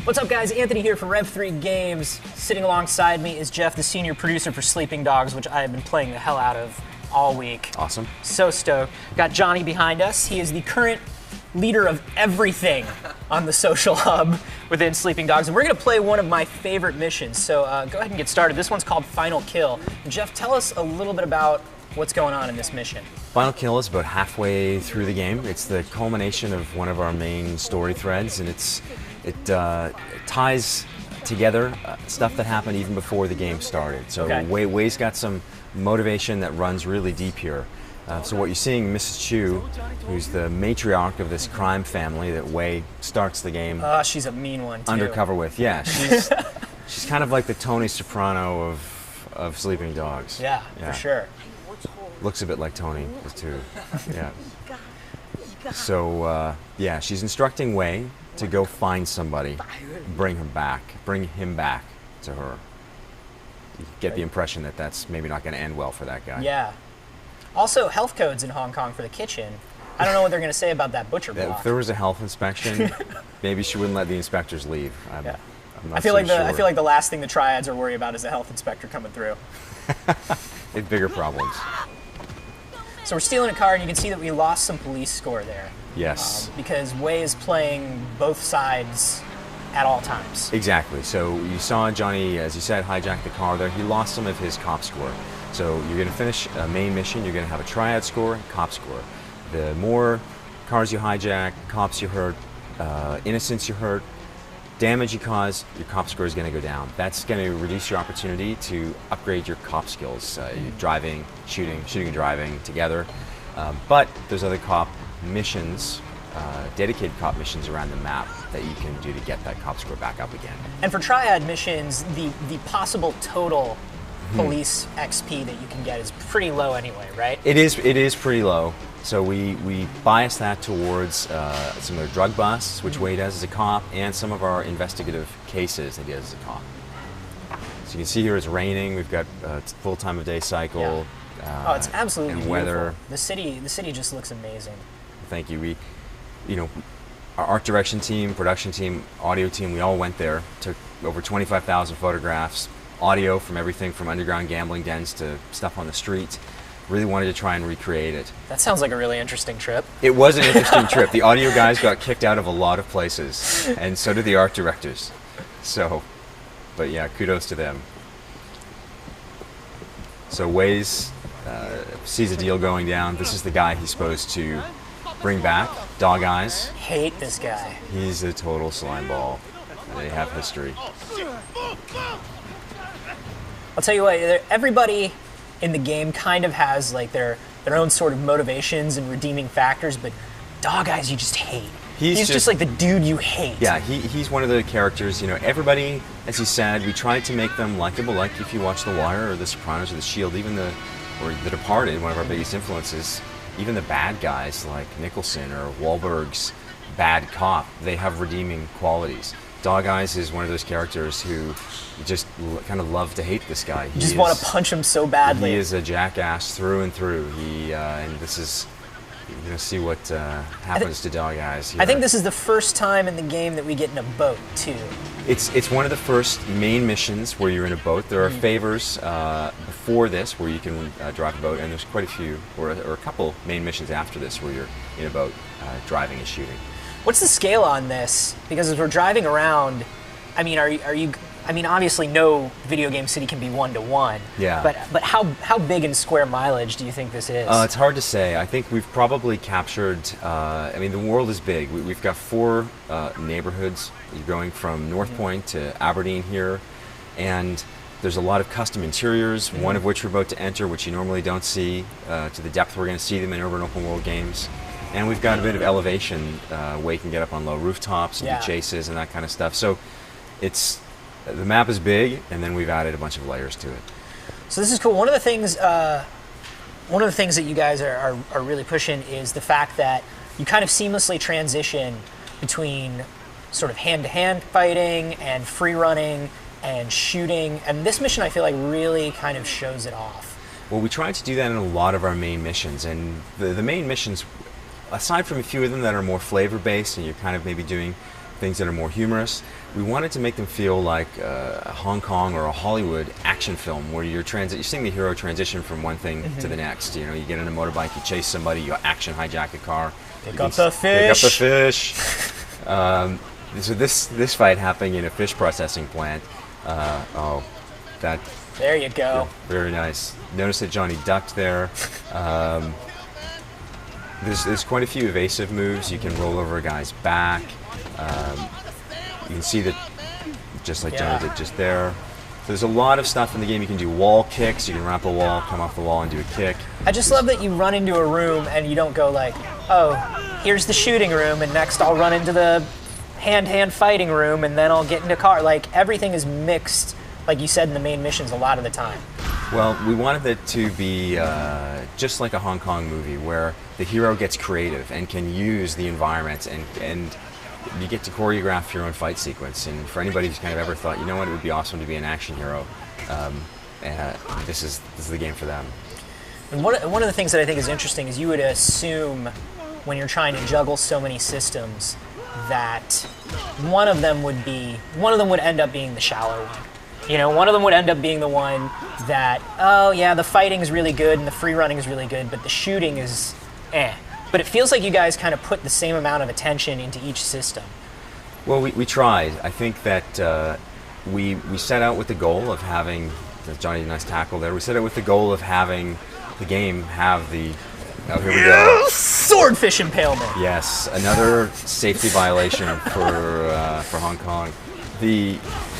What's up, guys? Anthony here from Rev3 Games. Sitting alongside me is Jeff, the senior producer for Sleeping Dogs, which I have been playing the hell out of all week. Awesome. So stoked. Got Johnny behind us. He is the current leader of everything on the social hub within Sleeping Dogs, and we're going to play one of my favorite missions. So go ahead and get started. This one's called Final Kill. And Jeff, tell us a little bit about what's going on in this mission. Final Kill is about halfway through the game. It's the culmination of one of our main story threads, and it ties together stuff that happened even before the game started. So Wei's got some motivation that runs really deep here. So what you're seeing, Mrs. Chu, who's the matriarch of this crime family that Wei starts the game. She's a mean one too. Undercover with, yeah. She's kind of like the Tony Soprano of Sleeping Dogs. Yeah, for sure. Looks a bit like Tony too. Yeah. So yeah, she's instructing Wei to go find somebody, bring him back to her. You get the impression that that's maybe not going to end well for that guy. Yeah. Also, health codes in Hong Kong for the kitchen. I don't know what they're going to say about that butcher block. If there was a health inspection, maybe she wouldn't let the inspectors leave. I'm not I feel so like the last thing the triads are worried about is a health inspector coming through. They have bigger problems. So we're stealing a car, and you can see that we lost some police score there. Yes. Because Wei is playing both sides at all times. Exactly. So you saw Johnny, as you said, hijack the car there. He lost some of his cop score. So you're going to finish a main mission, you're going to have a triad score, cop score. The more cars you hijack, cops you hurt, innocents you hurt, damage you cause, your cop score is going to go down. That's going to reduce your opportunity to upgrade your cop skills. Driving, shooting and driving together. But there's other cop missions, dedicated cop missions around the map that you can do to get that cop score back up again. And for triad missions, the possible total police XP that you can get is pretty low anyway, right? It is pretty low. So we bias that towards some of the drug busts, which Wei does as a cop, and some of our investigative cases that he does as a cop. So you can see here it's raining. We've got a full time of day cycle. Yeah. Oh, it's absolutely beautiful. Weather. The city just looks amazing. Thank you. Our art direction team, production team, audio team, we all went there. Took over 25,000 photographs. Audio from everything from underground gambling dens to stuff on the street. Really wanted to try and recreate it. That sounds like a really interesting trip. It was an interesting trip. The audio guys got kicked out of a lot of places, and so did the art directors. So, but yeah, kudos to them. So Wei's sees a deal going down. This is the guy he's supposed to bring back, Dog Eyes. Hate this guy. He's a total slime ball. They have history. I'll tell you what, everybody in the game kind of has like their own sort of motivations and redeeming factors, but Dog Eyes you just hate. He's just like the dude you hate. Yeah, he's one of the characters, everybody, as he said, we tried to make them likable, like if you watch The Wire or The Sopranos or The Shield, or The Departed, one of our biggest influences, even the bad guys like Nicholson or Wahlberg's bad cop, they have redeeming qualities. Dog Eyes is one of those characters who you just kind of love to hate this guy. You just want to punch him so badly. He is a jackass through and through. And this is, you're going to see what happens to Dog Eyes here. I think this is the first time in the game that we get in a boat, too. It's one of the first main missions where you're in a boat. There are favors before this where you can drive a boat, and there's quite a few, or a couple main missions after this where you're in a boat driving and shooting. What's the scale on this? Because as we're driving around, I mean, obviously no video game city can be one-to-one. Yeah. But how big in square mileage do you think this is? It's hard to say. I think we've probably captured, the world is big. We've got 4 neighborhoods. You're going from North Point to Aberdeen here, and there's a lot of custom interiors, one of which we're about to enter, which you normally don't see to the depth we're going to see them in urban open world games. And we've got a bit of elevation where you can get up on low rooftops and do chases and that kind of stuff. So the map is big, and then we've added a bunch of layers to it. So this is cool. One of the things that you guys are really pushing is the fact that you kind of seamlessly transition between sort of hand-to-hand fighting and free running and shooting. And this mission, I feel like, really kind of shows it off. Well, we tried to do that in a lot of our main missions, and the main missions, aside from a few of them that are more flavor-based and you're kind of maybe doing things that are more humorous. We wanted to make them feel like a Hong Kong or a Hollywood action film where you're seeing the hero transition from one thing to the next. You know, you get on a motorbike, you chase somebody, you action hijack a car. Pick up the fish. Pick up the fish. So this fight happening in a fish processing plant. There you go. Yeah, very nice. Notice that Johnny ducked there. There's quite a few evasive moves. You can roll over a guy's back. You can see that, just like Johnny did just there. So there's a lot of stuff in the game. You can do wall kicks. You can wrap a wall, come off the wall, and do a kick. I just love that you run into a room and you don't go like, oh, here's the shooting room, and next I'll run into the hand-to-hand fighting room, and then I'll get into a car. Like, everything is mixed, like you said in the main missions a lot of the time. Well, we wanted it to be just like a Hong Kong movie where the hero gets creative and can use the environment, and you get to choreograph your own fight sequence. And for anybody who's kind of ever thought, you know what, it would be awesome to be an action hero, this is the game for them. And one of the things that I think is interesting is you would assume when you're trying to juggle so many systems that one of them would end up being the shallow one. You know, one of them would end up being the one that, oh yeah, the fighting is really good and the free running is really good, but the shooting is eh. But it feels like you guys kind of put the same amount of attention into each system. Well, we tried. I think that we set out with the goal of having, Johnny, nice tackle there, we set out with the goal of having the game have the, oh, here we go. Swordfish impalement. Yes, another safety violation for Hong Kong.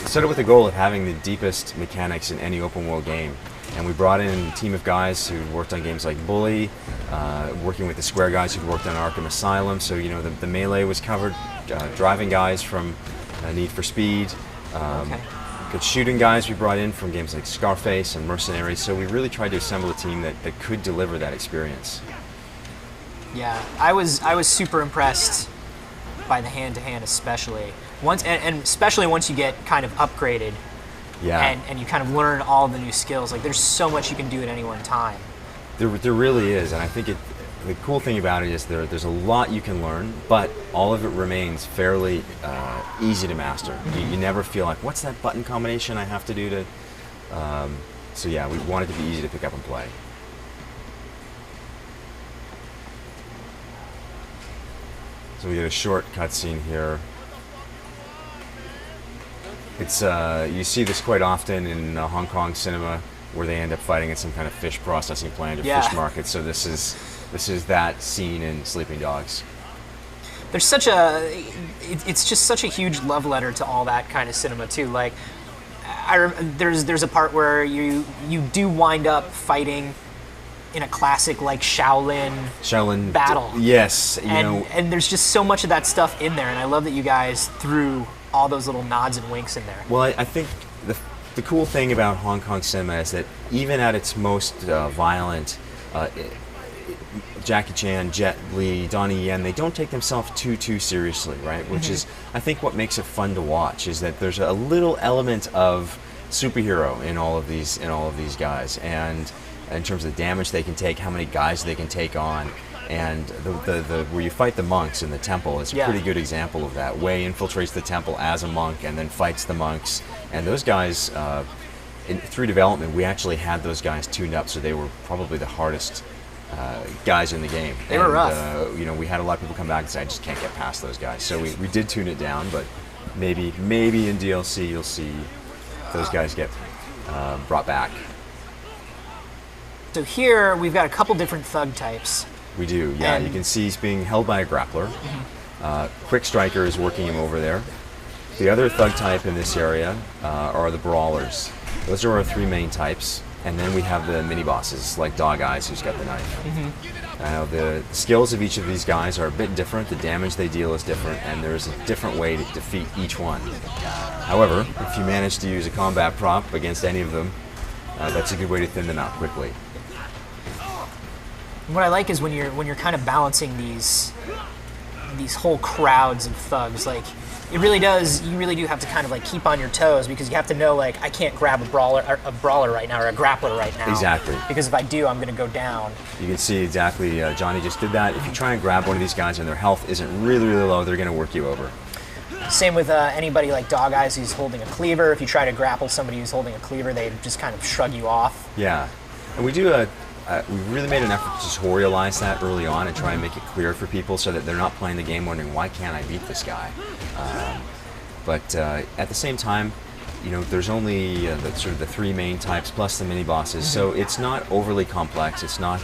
Set it with the goal of having the deepest mechanics in any open world game. And we brought in a team of guys who worked on games like Bully, working with the Square guys who worked on Arkham Asylum. So, you know, the Melee was covered, driving guys from Need for Speed. Good shooting guys we brought in from games like Scarface and Mercenaries. So we really tried to assemble a team that could deliver that experience. Yeah, I was super impressed by the hand-to-hand especially. And especially once you get kind of upgraded, and you kind of learn all the new skills. Like, there's so much you can do at any one time. There really is, and I think the cool thing about it is there's a lot you can learn, but all of it remains fairly easy to master. You never feel like, what's that button combination I have to do to... so yeah, we want it to be easy to pick up and play. So we did a short cutscene here. It's you see this quite often in Hong Kong cinema, where they end up fighting at some kind of fish processing plant or fish market. So this is that scene in Sleeping Dogs. There's it's just such a huge love letter to all that kind of cinema too. Like, there's a part where you do wind up fighting in a classic like Shaolin battle. Yes, and there's just so much of that stuff in there, and I love that you guys threw all those little nods and winks in there. Well, I think the cool thing about Hong Kong cinema is that even at its most violent, Jackie Chan, Jet Li, Donnie Yen, they don't take themselves too seriously, right? Which is, I think, what makes it fun to watch, is that there's a little element of superhero in all of these guys, and in terms of the damage they can take, how many guys they can take on. And where you fight the monks in the temple is a pretty good example of that. Wei infiltrates the temple as a monk and then fights the monks. And those guys, through development, we actually had those guys tuned up, so they were probably the hardest guys in the game. They were rough. We had a lot of people come back and say, I just can't get past those guys. So we did tune it down, but maybe in DLC you'll see those guys get brought back. So here we've got a couple different thug types. We do, yeah. You can see he's being held by a grappler. Quick Striker is working him over there. The other thug type in this area are the brawlers. Those are our three main types. And then we have the mini-bosses, like Dog Eyes, who's got the knife. Now, the skills of each of these guys are a bit different. The damage they deal is different, and there's a different way to defeat each one. However, if you manage to use a combat prop against any of them, that's a good way to thin them out quickly. What I like is when you're kind of balancing these whole crowds of thugs. Like, you really do have to kind of like keep on your toes, because you have to know, like, I can't grab a brawler right now, or a grappler right now. Exactly. Because if I do, I'm going to go down. You can see exactly, Johnny just did that. If you try and grab one of these guys and their health isn't really low, they're going to work you over. Same with anybody like Dog Eyes who's holding a cleaver. If you try to grapple somebody who's holding a cleaver, they just kind of shrug you off. Yeah, and we really made an effort to tutorialize that early on and try and make it clear for people so that they're not playing the game wondering, why can't I beat this guy? But at the same time, you know, there's only the 3 main types plus the mini bosses, so it's not overly complex. It's not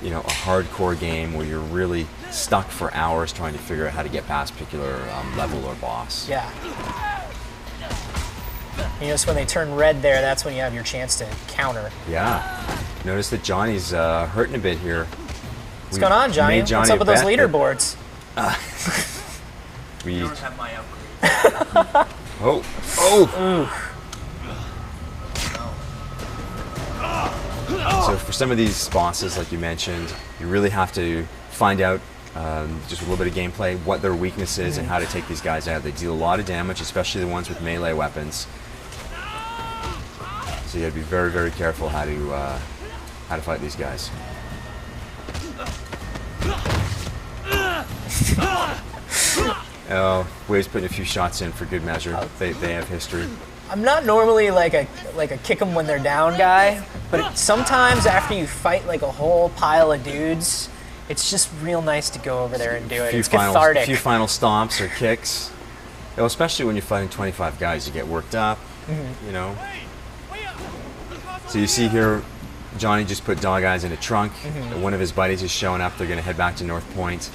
you know, a hardcore game where you're really stuck for hours trying to figure out how to get past a particular level or boss. Yeah. You notice when they turn red there, that's when you have your chance to counter. Yeah. Notice that Johnny's hurting a bit here. What's going on, Johnny? What's up with those leaderboards? We don't have my upgrade. Oh! So for some of these bosses, like you mentioned, you really have to find out, just a little bit of gameplay, what their weakness is and how to take these guys out. They deal a lot of damage, especially the ones with melee weapons. So you got to be very, very careful how to fight these guys. Oh, Wave's putting a few shots in for good measure. They have history. I'm not normally like a kick them when they're down guy, but sometimes after you fight like a whole pile of dudes, it's just real nice to go over there and do it. It's cathartic. A few final stomps or kicks. You know, especially when you're fighting 25 guys, you get worked up, you know. So you see here, Johnny just put Dog Eyes in a trunk. One of his buddies is showing up. They're going to head back to North Point.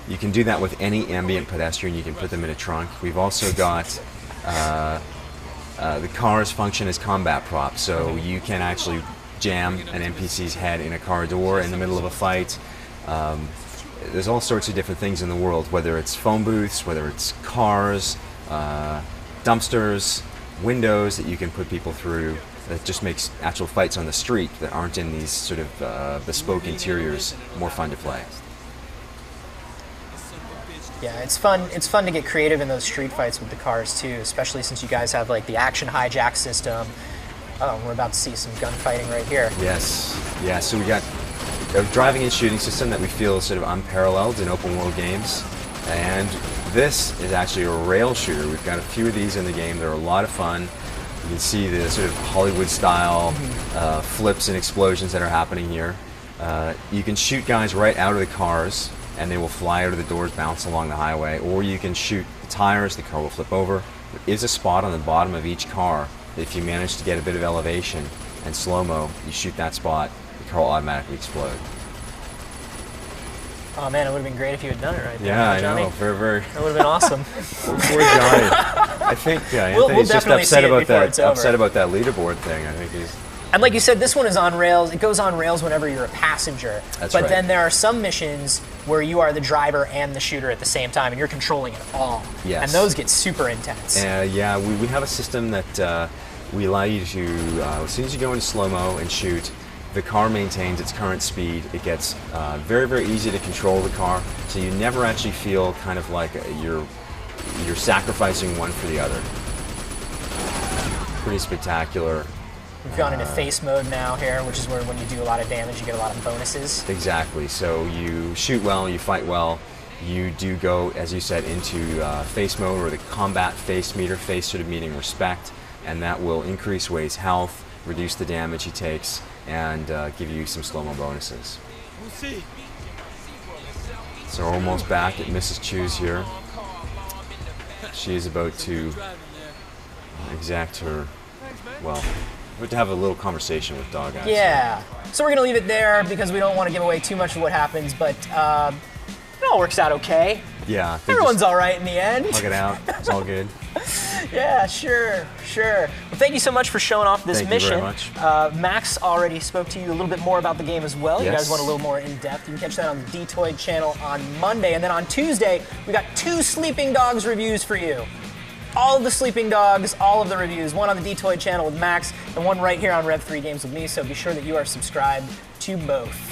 You can do that with any ambient pedestrian. You can put them in a trunk. We've also got the cars function as combat props, so you can actually jam an NPC's head in a car door in the middle of a fight. There's all sorts of different things in the world, whether it's phone booths, whether it's cars, dumpsters, windows that you can put people through. That just makes actual fights on the street that aren't in these sort of bespoke interiors more fun to play. Yeah, it's fun. It's fun to get creative in those street fights with the cars too, especially since you guys have like the action hijack system. Oh, we're about to see some gunfighting right here. Yes, yeah. So we got a driving and shooting system that we feel is sort of unparalleled in open world games, and this is actually a rail shooter. We've got a few of these in the game. They're a lot of fun. You can see the sort of Hollywood style flips and explosions that are happening here. You can shoot guys right out of the cars, and they will fly out of the doors, bounce along the highway, or you can shoot the tires, the car will flip over. There is a spot on the bottom of each car that if you manage to get a bit of elevation and slow-mo, you shoot that spot, the car will automatically explode. Oh man, it would have been great if you had done it right there. Yeah, I Johnny. know, very. That would have been awesome. Poor Johnny. I think Anthony's just upset about that leaderboard thing. I think he's... And like you said, this one is on rails. It goes on rails whenever you're a passenger. That's but right. then there are some missions where you are the driver and the shooter at the same time, and you're controlling it all. Yes. And those get super intense. Yeah, we have a system that we allow you to, as soon as you go into slow-mo and shoot, the car maintains its current speed. It gets very, very easy to control the car, so you never actually feel kind of like you're sacrificing one for the other. Pretty spectacular. We've gone into face mode now here, which is where when you do a lot of damage, you get a lot of bonuses. Exactly. So you shoot well, you fight well. You do go, as you said, into face mode, or the combat face meter, face sort of meaning respect, and that will increase Wei's health, reduce the damage he takes, and give you some slow-mo bonuses. So we're almost back at Mrs. Chu's here. She is about to exact her, well, we have to have a little conversation with Dog Eyes. Yeah. So we're going to leave it there because we don't want to give away too much of what happens, but it all works out okay. Yeah. Everyone's all right in the end. Hug it out. It's all good. Yeah, sure. Well, thank you so much for showing off this mission. Thank you very much. Max already spoke to you a little bit more about the game as well. Yes. You guys want a little more in-depth. You can catch that on the D-Toyd channel on Monday. And then on Tuesday, we got 2 Sleeping Dogs reviews for you. All of the Sleeping Dogs, all of the reviews. One on the D-Toyd channel with Max, and one right here on Rev 3 Games with me. So be sure that you are subscribed to both.